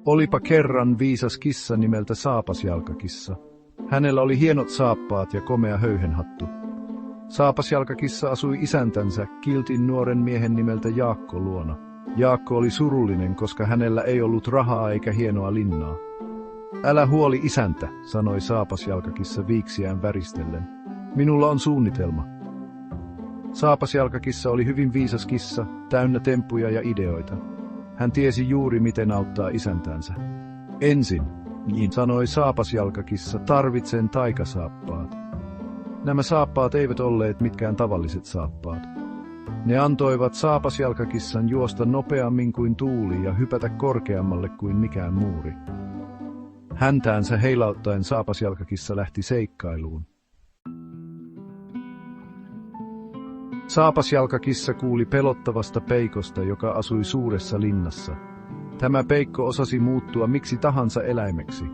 Olipa kerran viisas kissa nimeltä Saapasjalkakissa. Hänellä oli hienot saappaat ja komea höyhenhattu. Saapasjalkakissa asui isäntänsä, kiltin nuoren miehen nimeltä Jaakko luona. Jaakko oli surullinen, koska hänellä ei ollut rahaa eikä hienoa linnaa. Älä huoli isäntä, sanoi Saapasjalkakissa viiksiään väristellen. Minulla on suunnitelma. Saapasjalkakissa oli hyvin viisas kissa, täynnä temppuja ja ideoita. Hän tiesi juuri miten auttaa isäntänsä. Ensin, niin sanoi Saapasjalkakissa, tarvitsen taikasaappaat. Nämä saappaat eivät olleet mitkään tavalliset saappaat. Ne antoivat Saapasjalkakissan juosta nopeammin kuin tuuli ja hypätä korkeammalle kuin mikään muuri. Häntäänsä heilauttaen Saapasjalkakissa lähti seikkailuun. Saapasjalkakissa kuuli pelottavasta peikosta, joka asui suuressa linnassa. Tämä peikko osasi muuttua miksi tahansa eläimeksi.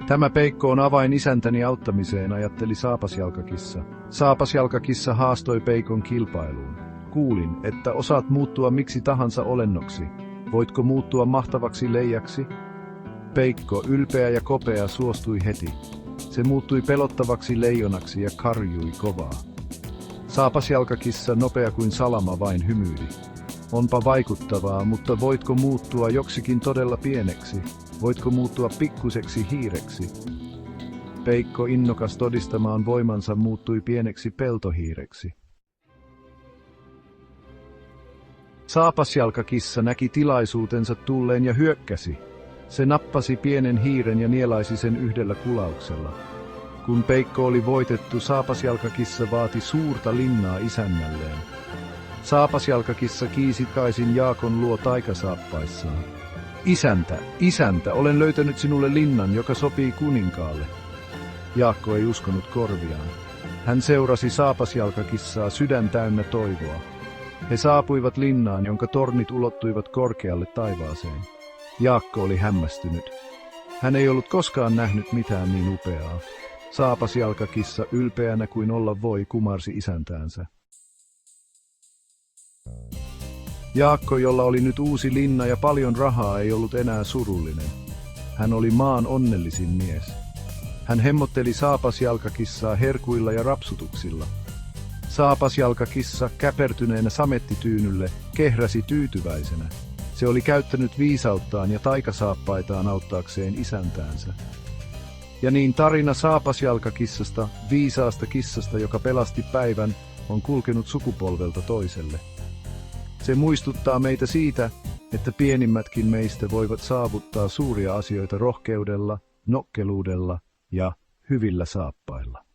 Tämä peikko on avain isäntäni auttamiseen, ajatteli Saapasjalkakissa. Saapasjalkakissa haastoi peikon kilpailuun. Kuulin, että osaat muuttua miksi tahansa olennoksi. Voitko muuttua mahtavaksi leijaksi? Peikko, ylpeä ja kopea, suostui heti. Se muuttui pelottavaksi leijonaksi ja karjui kovaa. Saapasjalkakissa, nopea kuin salama, vain hymyili. Onpa vaikuttavaa, mutta voitko muuttua joksikin todella pieneksi? Voitko muuttua pikkuseksi hiireksi? Peikko, innokas todistamaan voimansa, muuttui pieneksi peltohiireksi. Saapasjalkakissa näki tilaisuutensa tulleen ja hyökkäsi. Se nappasi pienen hiiren ja nielaisi sen yhdellä kulauksella. Kun peikko oli voitettu, Saapasjalkakissa vaati suurta linnaa isännälleen. Saapasjalkakissa kiisi takaisin Jaakon luo taikasaappaissaan. Isäntä, olen löytänyt sinulle linnan, joka sopii kuninkaalle. Jaakko ei uskonut korviaan. Hän seurasi Saapasjalkakissaa sydän täynnä toivoa. He saapuivat linnaan, jonka tornit ulottuivat korkealle taivaaseen. Jaakko oli hämmästynyt. Hän ei ollut koskaan nähnyt mitään niin upeaa. Saapasjalkakissa, ylpeänä kuin olla voi, kumarsi isäntäänsä. Jaakko, jolla oli nyt uusi linna ja paljon rahaa, ei ollut enää surullinen. Hän oli maan onnellisin mies. Hän hemmotteli Saapasjalkakissaa herkuilla ja rapsutuksilla. Saapasjalkakissa, käpertyneenä samettityynylle, kehräsi tyytyväisenä. Se oli käyttänyt viisauttaan ja taikasaappaitaan auttaakseen isäntäänsä. Ja niin tarina Saapasjalkakissasta, viisaasta kissasta, joka pelasti päivän, on kulkenut sukupolvelta toiselle. Se muistuttaa meitä siitä, että pienimmätkin meistä voivat saavuttaa suuria asioita rohkeudella, nokkeluudella ja hyvillä saappailla.